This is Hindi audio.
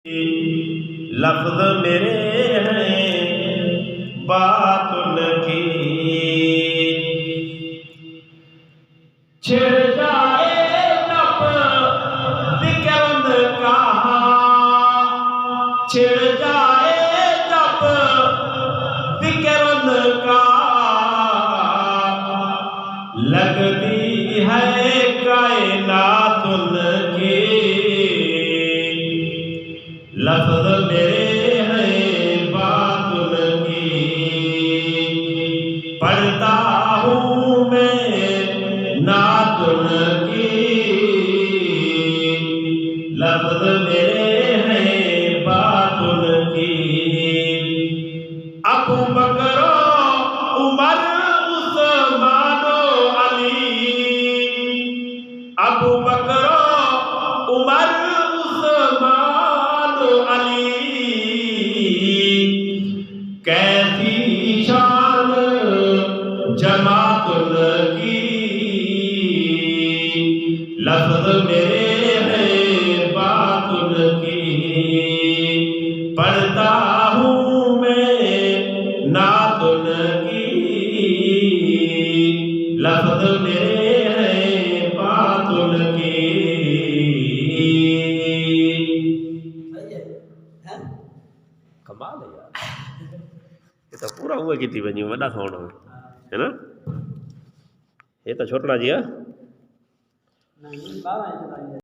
लफ्ज मेरे हैं बात उनकी, छिड़ जाए जब जिक्र उनका, छिड़ जाए जब जिक्र उनका, लगती है कायनात उनकी। लफ्ज मेरे हैं बात उनकी, पढ़ता हूँ मैं नात उनकी। लफ्ज मेरे हैं बात उनकी। अबू बकर उमर उस्मान अली, अबू बकर उमर उस्मान अली, कैसी शान जमात उनकी। लफ्ज मेरे हैं बात उनकी, पढ़ता हूँ मैं नात उनकी। लफ्ज मेरे हैं बात उनकी। कमाल है यार, ये तो पूरा हुआ की थी बनी वॾा खावण में, है ना। ये तो छोटड़ा जी है।